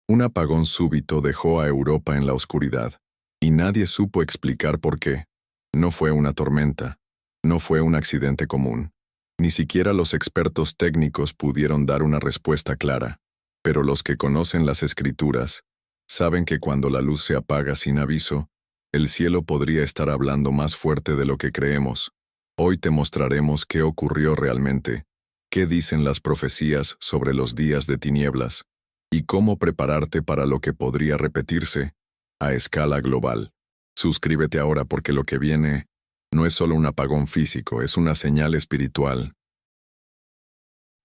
Un apagón súbito dejó a Europa en la oscuridad, y nadie supo explicar por qué. No fue una tormenta, no fue un accidente común. Ni siquiera los expertos técnicos pudieron dar una respuesta clara, pero los que conocen las Escrituras saben que cuando la luz se apaga sin aviso, el cielo podría estar hablando más fuerte de lo que creemos. Hoy te mostraremos qué ocurrió realmente, qué dicen las profecías sobre los días de tinieblas, y cómo prepararte para lo que podría repetirse a escala global. Suscríbete ahora porque lo que viene no es solo un apagón físico, es una señal espiritual.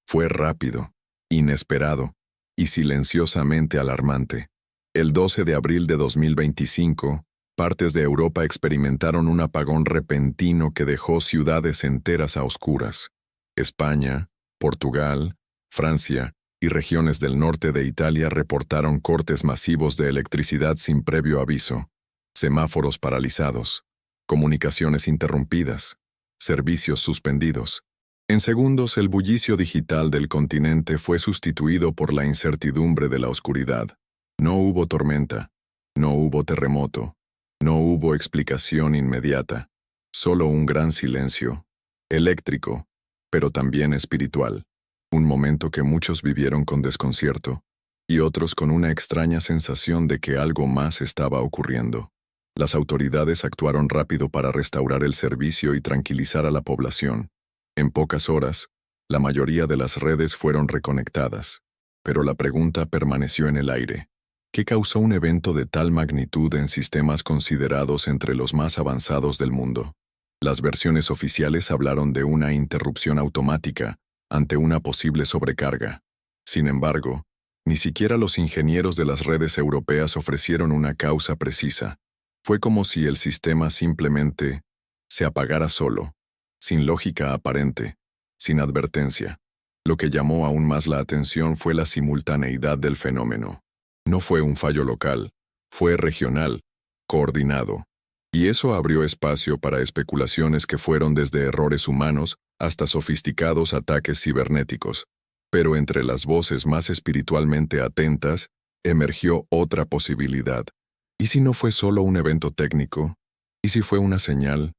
Fue rápido, inesperado y silenciosamente alarmante. El 12 de abril de 2025, partes de Europa experimentaron un apagón repentino que dejó ciudades enteras a oscuras. España, Portugal, Francia y regiones del norte de Italia reportaron cortes masivos de electricidad sin previo aviso, semáforos paralizados, comunicaciones interrumpidas, servicios suspendidos. En segundos, el bullicio digital del continente fue sustituido por la incertidumbre de la oscuridad. No hubo tormenta, no hubo terremoto, no hubo explicación inmediata, solo un gran silencio, eléctrico, pero también espiritual. Un momento que muchos vivieron con desconcierto, y otros con una extraña sensación de que algo más estaba ocurriendo. Las autoridades actuaron rápido para restaurar el servicio y tranquilizar a la población. En pocas horas, la mayoría de las redes fueron reconectadas, pero la pregunta permaneció en el aire. ¿Qué causó un evento de tal magnitud en sistemas considerados entre los más avanzados del mundo? Las versiones oficiales hablaron de una interrupción automática ante una posible sobrecarga. Sin embargo, ni siquiera los ingenieros de las redes europeas ofrecieron una causa precisa. Fue como si el sistema simplemente se apagara solo, sin lógica aparente, sin advertencia. Lo que llamó aún más la atención fue la simultaneidad del fenómeno. No fue un fallo local, fue regional, coordinado. Y eso abrió espacio para especulaciones que fueron desde errores humanos hasta sofisticados ataques cibernéticos. Pero entre las voces más espiritualmente atentas, emergió otra posibilidad. ¿Y si no fue solo un evento técnico? ¿Y si fue una señal,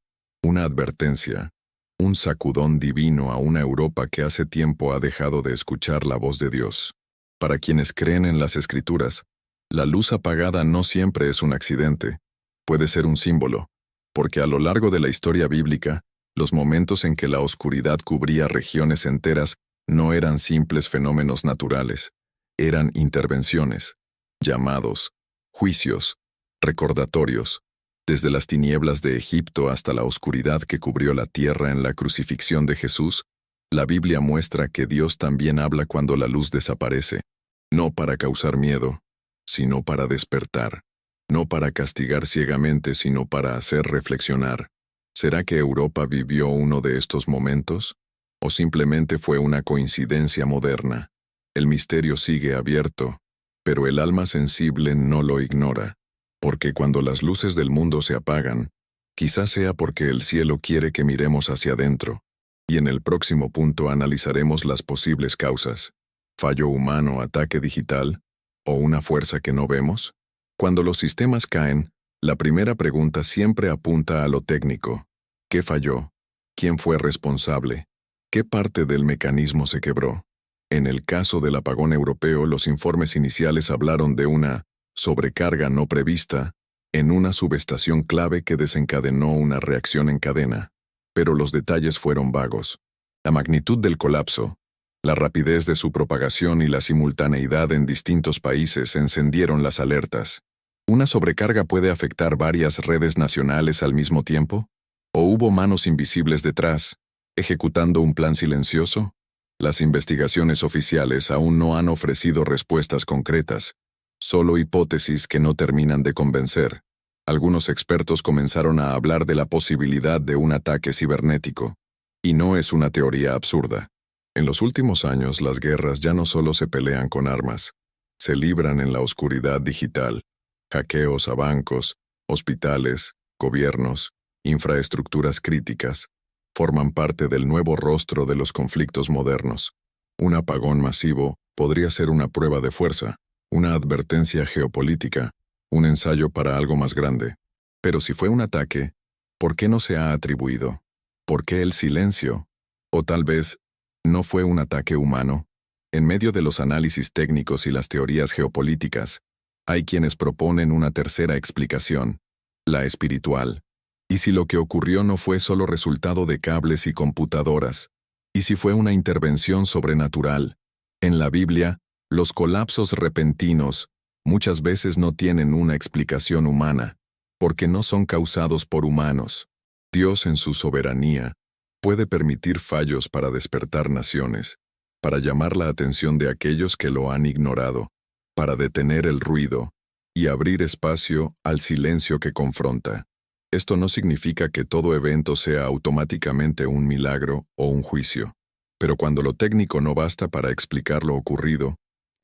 una advertencia, un sacudón divino a una Europa que hace tiempo ha dejado de escuchar la voz de Dios? Para quienes creen en las Escrituras, la luz apagada no siempre es un accidente. Puede ser un símbolo, porque a lo largo de la historia bíblica, los momentos en que la oscuridad cubría regiones enteras no eran simples fenómenos naturales, eran intervenciones, llamados, juicios, recordatorios. Desde las tinieblas de Egipto hasta la oscuridad que cubrió la tierra en la crucifixión de Jesús, la Biblia muestra que Dios también habla cuando la luz desaparece, no para causar miedo, sino para despertar. No para castigar ciegamente, sino para hacer reflexionar. ¿Será que Europa vivió uno de estos momentos? ¿O simplemente fue una coincidencia moderna? El misterio sigue abierto, pero el alma sensible no lo ignora, porque cuando las luces del mundo se apagan, quizás sea porque el cielo quiere que miremos hacia adentro, y en el próximo punto analizaremos las posibles causas. ¿Fallo humano, ataque digital, o una fuerza que no vemos? Cuando los sistemas caen, la primera pregunta siempre apunta a lo técnico. ¿Qué falló? ¿Quién fue responsable? ¿Qué parte del mecanismo se quebró? En el caso del apagón europeo, los informes iniciales hablaron de una sobrecarga no prevista en una subestación clave que desencadenó una reacción en cadena. Pero los detalles fueron vagos. La magnitud del colapso, la rapidez de su propagación y la simultaneidad en distintos países encendieron las alertas. ¿Una sobrecarga puede afectar varias redes nacionales al mismo tiempo? ¿O hubo manos invisibles detrás, ejecutando un plan silencioso? Las investigaciones oficiales aún no han ofrecido respuestas concretas, solo hipótesis que no terminan de convencer. Algunos expertos comenzaron a hablar de la posibilidad de un ataque cibernético, y no es una teoría absurda. En los últimos años, las guerras ya no solo se pelean con armas, se libran en la oscuridad digital. Hackeos a bancos, hospitales, gobiernos, infraestructuras críticas, forman parte del nuevo rostro de los conflictos modernos. Un apagón masivo podría ser una prueba de fuerza, una advertencia geopolítica, un ensayo para algo más grande. Pero si fue un ataque, ¿por qué no se ha atribuido? ¿Por qué el silencio? O tal vez, ¿no fue un ataque humano? En medio de los análisis técnicos y las teorías geopolíticas, hay quienes proponen una tercera explicación, la espiritual. ¿Y si lo que ocurrió no fue solo resultado de cables y computadoras? ¿Y si fue una intervención sobrenatural? En la Biblia, los colapsos repentinos muchas veces no tienen una explicación humana, porque no son causados por humanos. Dios en su soberanía puede permitir fallos para despertar naciones, para llamar la atención de aquellos que lo han ignorado, para detener el ruido y abrir espacio al silencio que confronta. Esto no significa que todo evento sea automáticamente un milagro o un juicio, pero cuando lo técnico no basta para explicar lo ocurrido,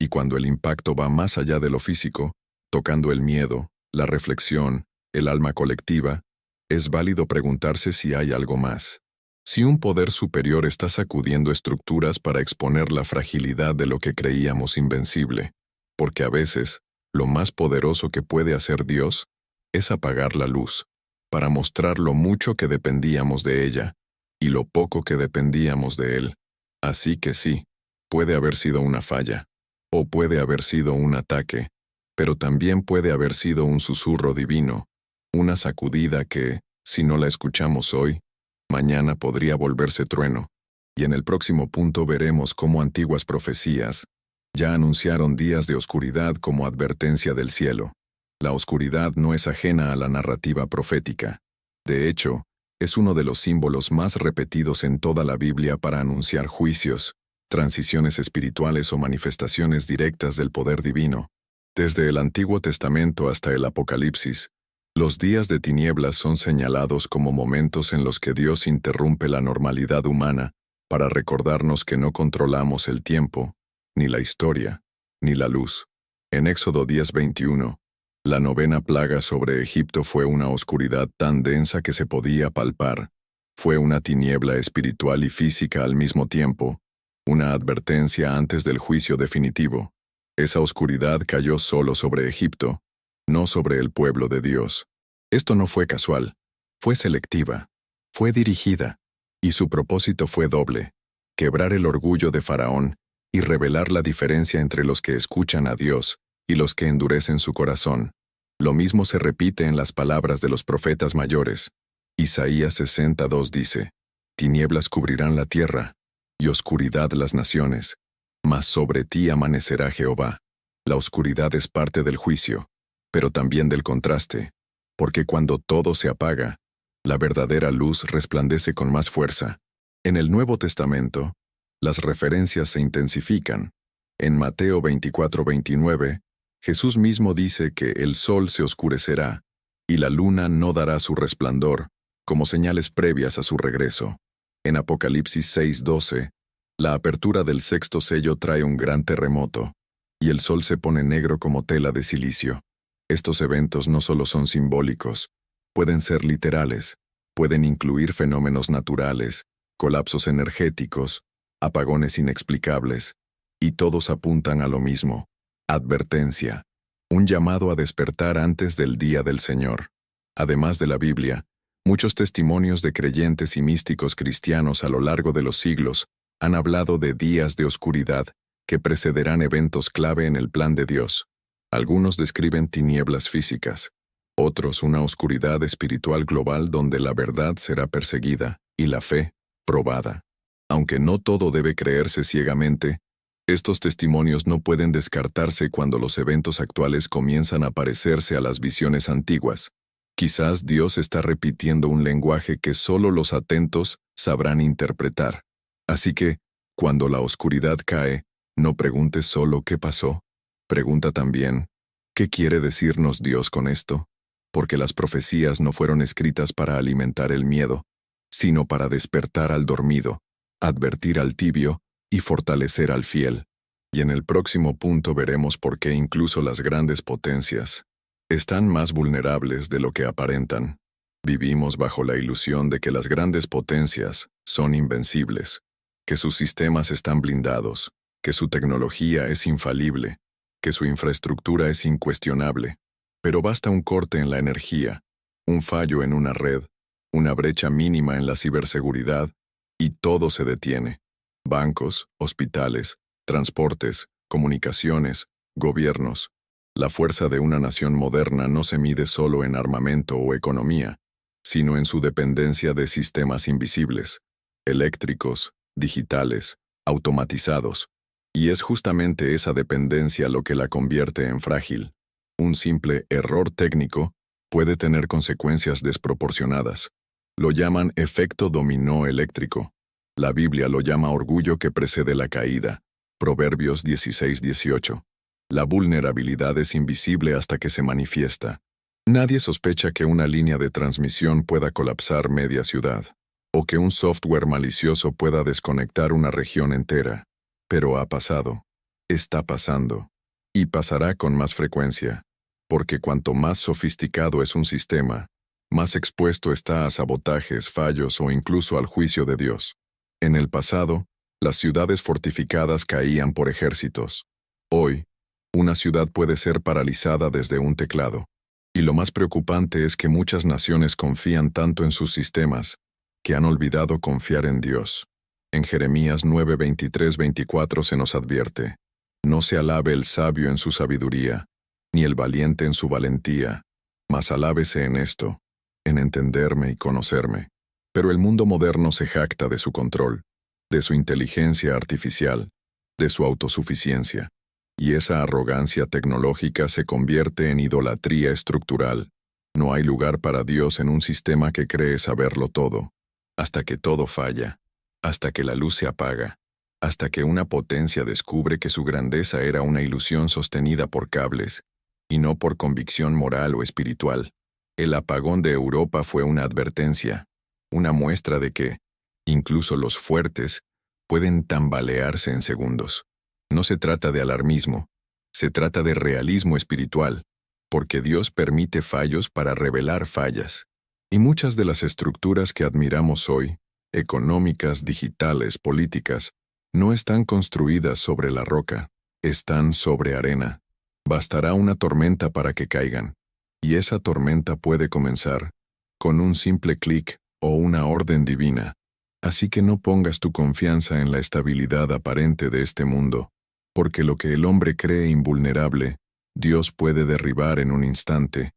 y cuando el impacto va más allá de lo físico, tocando el miedo, la reflexión, el alma colectiva, es válido preguntarse si hay algo más. Si un poder superior está sacudiendo estructuras para exponer la fragilidad de lo que creíamos invencible, porque a veces, lo más poderoso que puede hacer Dios es apagar la luz, para mostrar lo mucho que dependíamos de ella, y lo poco que dependíamos de Él. Así que sí, puede haber sido una falla, o puede haber sido un ataque, pero también puede haber sido un susurro divino, una sacudida que, si no la escuchamos hoy, mañana podría volverse trueno. Y en el próximo punto veremos cómo antiguas profecías ya anunciaron días de oscuridad como advertencia del cielo. La oscuridad no es ajena a la narrativa profética. De hecho, es uno de los símbolos más repetidos en toda la Biblia para anunciar juicios, transiciones espirituales o manifestaciones directas del poder divino. Desde el Antiguo Testamento hasta el Apocalipsis, los días de tinieblas son señalados como momentos en los que Dios interrumpe la normalidad humana para recordarnos que no controlamos el tiempo, ni la historia, ni la luz. En Éxodo 10:21, la novena plaga sobre Egipto fue una oscuridad tan densa que se podía palpar. Fue una tiniebla espiritual y física al mismo tiempo, una advertencia antes del juicio definitivo. Esa oscuridad cayó solo sobre Egipto, no sobre el pueblo de Dios. Esto no fue casual, fue selectiva, fue dirigida, y su propósito fue doble: quebrar el orgullo de Faraón y revelar la diferencia entre los que escuchan a Dios y los que endurecen su corazón. Lo mismo se repite en las palabras de los profetas mayores. Isaías 62 dice: «Tinieblas cubrirán la tierra, y oscuridad las naciones, mas sobre ti amanecerá Jehová». La oscuridad es parte del juicio, pero también del contraste, porque cuando todo se apaga, la verdadera luz resplandece con más fuerza. En el Nuevo Testamento, las referencias se intensifican. En Mateo 24:29, Jesús mismo dice que el sol se oscurecerá y la luna no dará su resplandor, como señales previas a su regreso. En Apocalipsis 6:12, la apertura del sexto sello trae un gran terremoto, y el sol se pone negro como tela de silicio. Estos eventos no solo son simbólicos, pueden ser literales, pueden incluir fenómenos naturales, colapsos energéticos, apagones inexplicables, y todos apuntan a lo mismo: advertencia, un llamado a despertar antes del día del Señor. Además de la Biblia, muchos testimonios de creyentes y místicos cristianos a lo largo de los siglos han hablado de días de oscuridad que precederán eventos clave en el plan de Dios. Algunos describen tinieblas físicas, otros una oscuridad espiritual global donde la verdad será perseguida y la fe probada. Aunque no todo debe creerse ciegamente, estos testimonios no pueden descartarse cuando los eventos actuales comienzan a parecerse a las visiones antiguas. Quizás Dios está repitiendo un lenguaje que solo los atentos sabrán interpretar. Así que, cuando la oscuridad cae, no preguntes solo qué pasó. Pregunta también, ¿qué quiere decirnos Dios con esto? Porque las profecías no fueron escritas para alimentar el miedo, sino para despertar al dormido, advertir al tibio y fortalecer al fiel. Y en el próximo punto veremos por qué incluso las grandes potencias están más vulnerables de lo que aparentan. Vivimos bajo la ilusión de que las grandes potencias son invencibles, que sus sistemas están blindados, que su tecnología es infalible. que su infraestructura es incuestionable, pero basta un corte en la energía, un fallo en una red, una brecha mínima en la ciberseguridad, y todo se detiene. Bancos, hospitales, transportes, comunicaciones, gobiernos. La fuerza de una nación moderna no se mide solo en armamento o economía, sino en su dependencia de sistemas invisibles, eléctricos, digitales, automatizados. Y es justamente esa dependencia lo que la convierte en frágil. Un simple error técnico puede tener consecuencias desproporcionadas. Lo llaman efecto dominó eléctrico. La Biblia lo llama orgullo que precede la caída. Proverbios 16:18. La vulnerabilidad es invisible hasta que se manifiesta. Nadie sospecha que una línea de transmisión pueda colapsar media ciudad, o que un software malicioso pueda desconectar una región entera. Pero ha pasado, está pasando, y pasará con más frecuencia, porque cuanto más sofisticado es un sistema, más expuesto está a sabotajes, fallos o incluso al juicio de Dios. En el pasado, las ciudades fortificadas caían por ejércitos. Hoy, una ciudad puede ser paralizada desde un teclado. Y lo más preocupante es que muchas naciones confían tanto en sus sistemas, que han olvidado confiar en Dios. En Jeremías 9:23-24 se nos advierte: no se alabe el sabio en su sabiduría, ni el valiente en su valentía, mas alábese en esto, en entenderme y conocerme. Pero el mundo moderno se jacta de su control, de su inteligencia artificial, de su autosuficiencia. Y esa arrogancia tecnológica se convierte en idolatría estructural. No hay lugar para Dios en un sistema que cree saberlo todo, hasta que todo falla, hasta que la luz se apaga, hasta que una potencia descubre que su grandeza era una ilusión sostenida por cables, y no por convicción moral o espiritual. El apagón de Europa fue una advertencia, una muestra de que, incluso los fuertes, pueden tambalearse en segundos. No se trata de alarmismo, se trata de realismo espiritual, porque Dios permite fallos para revelar fallas. Y muchas de las estructuras que admiramos hoy, económicas, digitales, políticas, no están construidas sobre la roca, están sobre arena. Bastará una tormenta para que caigan, y esa tormenta puede comenzar con un simple clic o una orden divina. Así que no pongas tu confianza en la estabilidad aparente de este mundo, porque lo que el hombre cree invulnerable, Dios puede derribar en un instante,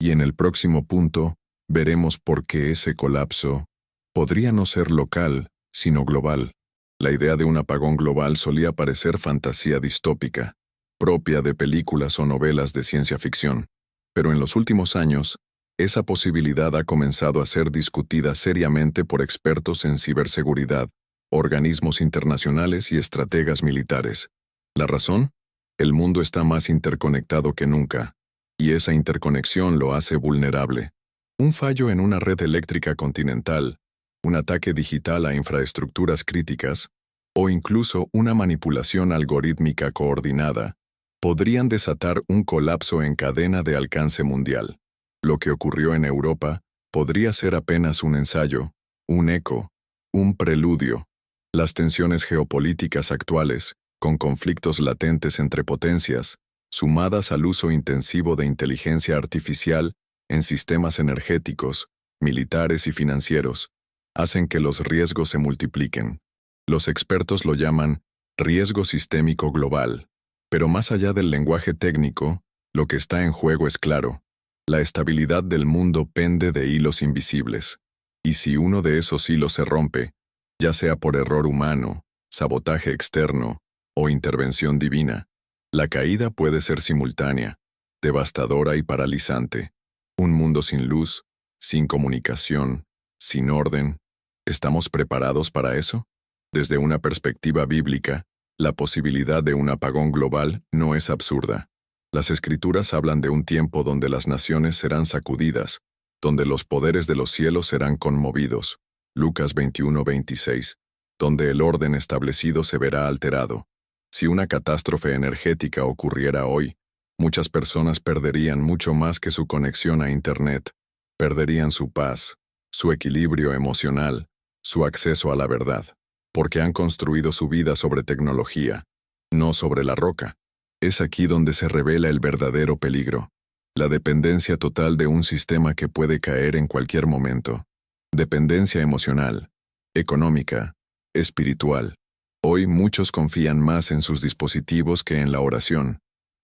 y en el próximo punto veremos por qué ese colapso podría no ser local, sino global. La idea de un apagón global solía parecer fantasía distópica, propia de películas o novelas de ciencia ficción, pero en los últimos años, esa posibilidad ha comenzado a ser discutida seriamente por expertos en ciberseguridad, organismos internacionales y estrategas militares. ¿La razón? El mundo está más interconectado que nunca, y esa interconexión lo hace vulnerable. Un fallo en una red eléctrica continental, un ataque digital a infraestructuras críticas, o incluso una manipulación algorítmica coordinada, podrían desatar un colapso en cadena de alcance mundial. Lo que ocurrió en Europa podría ser apenas un ensayo, un eco, un preludio. Las tensiones geopolíticas actuales, con conflictos latentes entre potencias, sumadas al uso intensivo de inteligencia artificial en sistemas energéticos, militares y financieros, hacen que los riesgos se multipliquen. Los expertos lo llaman riesgo sistémico global. Pero más allá del lenguaje técnico, lo que está en juego es claro. La estabilidad del mundo pende de hilos invisibles. Y si uno de esos hilos se rompe, ya sea por error humano, sabotaje externo o intervención divina, la caída puede ser simultánea, devastadora y paralizante. Un mundo sin luz, sin comunicación, sin orden. ¿Estamos preparados para eso? Desde una perspectiva bíblica, la posibilidad de un apagón global no es absurda. Las Escrituras hablan de un tiempo donde las naciones serán sacudidas, donde los poderes de los cielos serán conmovidos. Lucas 21:26, donde el orden establecido se verá alterado. Si una catástrofe energética ocurriera hoy, muchas personas perderían mucho más que su conexión a Internet. Perderían su paz, su equilibrio emocional, su acceso a la verdad, porque han construido su vida sobre tecnología, no sobre la roca. Es aquí donde se revela el verdadero peligro, la dependencia total de un sistema que puede caer en cualquier momento. Dependencia emocional, económica, espiritual. Hoy muchos confían más en sus dispositivos que en la oración,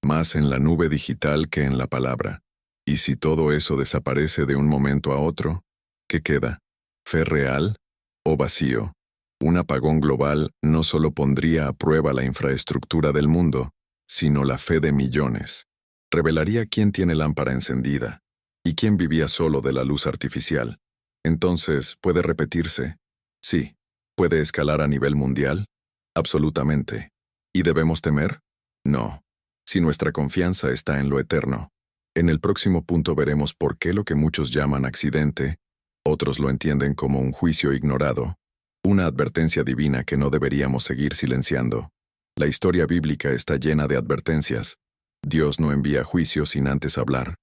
más en la nube digital que en la palabra. Y si todo eso desaparece de un momento a otro, ¿qué queda? ¿Fe real o vacío? Un apagón global no solo pondría a prueba la infraestructura del mundo, sino la fe de millones. Revelaría quién tiene lámpara encendida y quién vivía solo de la luz artificial. Entonces, ¿puede repetirse? Sí. ¿Puede escalar a nivel mundial? Absolutamente. ¿Y debemos temer? No. Si nuestra confianza está en lo eterno. En el próximo punto veremos por qué lo que muchos llaman accidente, otros lo entienden como un juicio ignorado, una advertencia divina que no deberíamos seguir silenciando. La historia bíblica está llena de advertencias. Dios no envía juicio sin antes hablar.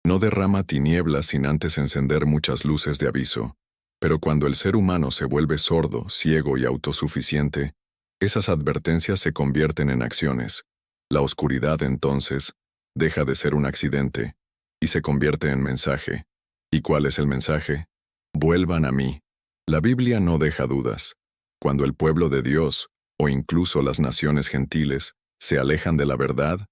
No derrama tinieblas sin antes encender muchas luces de aviso. Pero cuando el ser humano se vuelve sordo, ciego y autosuficiente, esas advertencias se convierten en acciones. La oscuridad, entonces, deja de ser un accidente y se convierte en mensaje. ¿Y cuál es el mensaje? Vuelvan a mí. La Biblia no deja dudas. Cuando el pueblo de Dios, o incluso las naciones gentiles, se alejan de la verdad,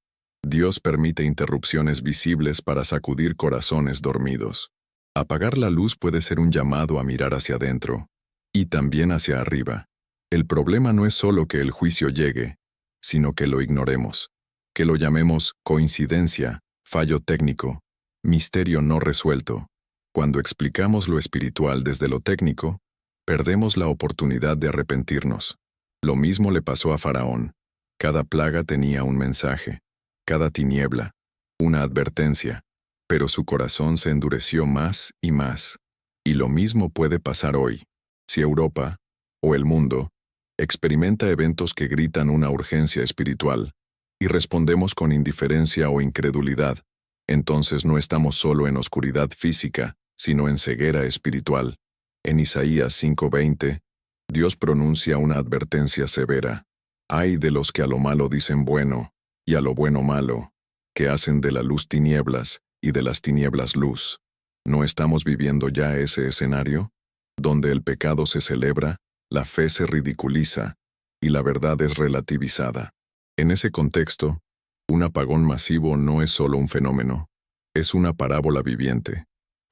Dios permite interrupciones visibles para sacudir corazones dormidos. Apagar la luz puede ser un llamado a mirar hacia adentro, y también hacia arriba. El problema no es solo que el juicio llegue, sino que lo ignoremos, que lo llamemos coincidencia, fallo técnico, misterio no resuelto. Cuando explicamos lo espiritual desde lo técnico, perdemos la oportunidad de arrepentirnos. Lo mismo le pasó a Faraón. Cada plaga tenía un mensaje, cada tiniebla, una advertencia, pero su corazón se endureció más y más. Y lo mismo puede pasar hoy. Si Europa, o el mundo, experimenta eventos que gritan una urgencia espiritual, y respondemos con indiferencia o incredulidad, entonces no estamos solo en oscuridad física, sino en ceguera espiritual. En Isaías 5:20, Dios pronuncia una advertencia severa. Ay de los que a lo malo dicen bueno, y a lo bueno malo, que hacen de la luz tinieblas, y de las tinieblas luz. ¿No estamos viviendo ya ese escenario? Donde el pecado se celebra, la fe se ridiculiza, y la verdad es relativizada. En ese contexto, un apagón masivo no es solo un fenómeno, es una parábola viviente.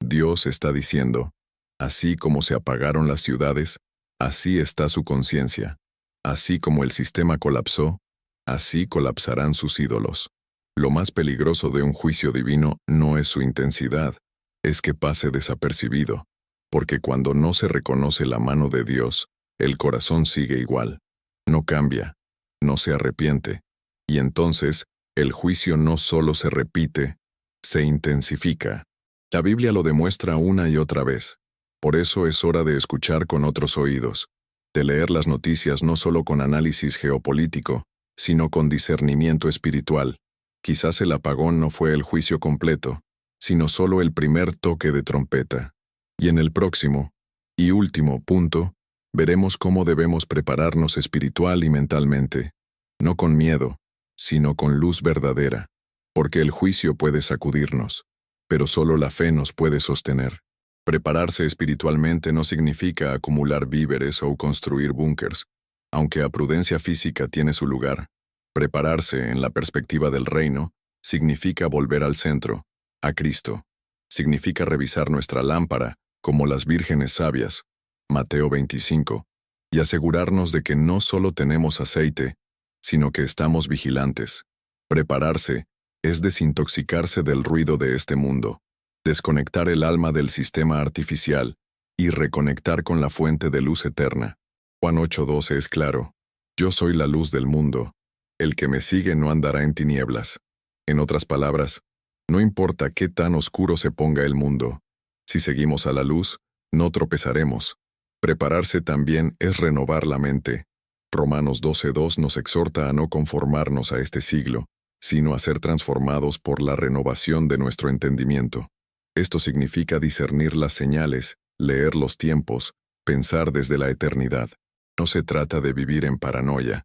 Dios está diciendo, así como se apagaron las ciudades, así está su conciencia. Así como el sistema colapsó, así colapsarán sus ídolos. Lo más peligroso de un juicio divino no es su intensidad, es que pase desapercibido, porque cuando no se reconoce la mano de Dios, el corazón sigue igual, no cambia, no se arrepiente, y entonces el juicio no solo se repite, se intensifica. La Biblia lo demuestra una y otra vez. Por eso es hora de escuchar con otros oídos, de leer las noticias no solo con análisis geopolítico, sino con discernimiento espiritual. Quizás el apagón no fue el juicio completo, sino solo el primer toque de trompeta. Y en el próximo, y último punto, veremos cómo debemos prepararnos espiritual y mentalmente, no con miedo, sino con luz verdadera, porque el juicio puede sacudirnos, pero solo la fe nos puede sostener. Prepararse espiritualmente no significa acumular víveres o construir búnkers, aunque a prudencia física tiene su lugar. Prepararse en la perspectiva del reino significa volver al centro, a Cristo. Significa revisar nuestra lámpara, como las vírgenes sabias, Mateo 25, y asegurarnos de que no solo tenemos aceite, sino que estamos vigilantes. Prepararse es desintoxicarse del ruido de este mundo, desconectar el alma del sistema artificial y reconectar con la fuente de luz eterna. Juan 8:12 es claro: yo soy la luz del mundo. El que me sigue no andará en tinieblas. En otras palabras, no importa qué tan oscuro se ponga el mundo, si seguimos a la luz, no tropezaremos. Prepararse también es renovar la mente. Romanos 12:2 nos exhorta a no conformarnos a este siglo, sino a ser transformados por la renovación de nuestro entendimiento. Esto significa discernir las señales, leer los tiempos, pensar desde la eternidad. No se trata de vivir en paranoia,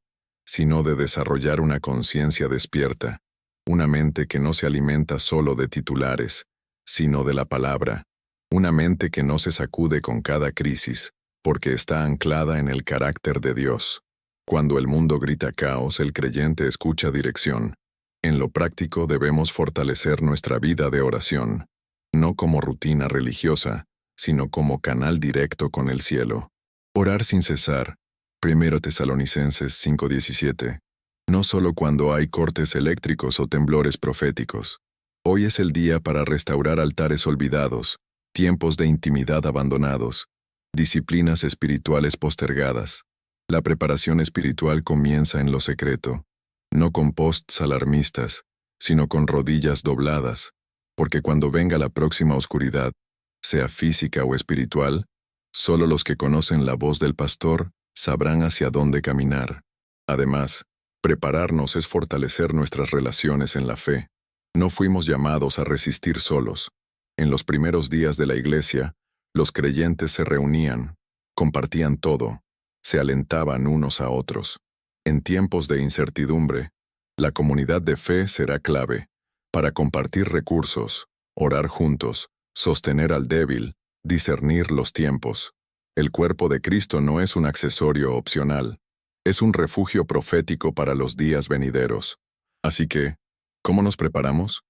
sino de desarrollar una conciencia despierta, una mente que no se alimenta solo de titulares, sino de la palabra, una mente que no se sacude con cada crisis, porque está anclada en el carácter de Dios. Cuando el mundo grita caos, el creyente escucha dirección. En lo práctico debemos fortalecer nuestra vida de oración, no como rutina religiosa, sino como canal directo con el cielo. Orar sin cesar. 1 Tesalonicenses 5:17. No solo cuando hay cortes eléctricos o temblores proféticos. Hoy es el día para restaurar altares olvidados, tiempos de intimidad abandonados, disciplinas espirituales postergadas. La preparación espiritual comienza en lo secreto, no con posts alarmistas, sino con rodillas dobladas, porque cuando venga la próxima oscuridad, sea física o espiritual, solo los que conocen la voz del pastor sabrán hacia dónde caminar. Además, prepararnos es fortalecer nuestras relaciones en la fe. No fuimos llamados a resistir solos. En los primeros días de la iglesia, los creyentes se reunían, compartían todo, se alentaban unos a otros. En tiempos de incertidumbre, la comunidad de fe será clave para compartir recursos, orar juntos, sostener al débil, discernir los tiempos. El cuerpo de Cristo no es un accesorio opcional, es un refugio profético para los días venideros. Así que, ¿cómo nos preparamos?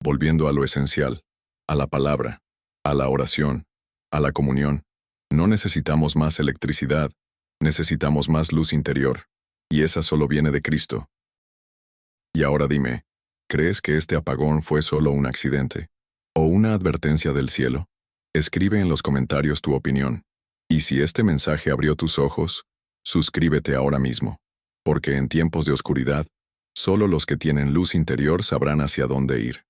Volviendo a lo esencial, a la palabra, a la oración, a la comunión. No necesitamos más electricidad, necesitamos más luz interior, y esa solo viene de Cristo. Y ahora dime, ¿crees que este apagón fue solo un accidente? ¿O una advertencia del cielo? Escribe en los comentarios tu opinión. Y si este mensaje abrió tus ojos, suscríbete ahora mismo, porque en tiempos de oscuridad, solo los que tienen luz interior sabrán hacia dónde ir.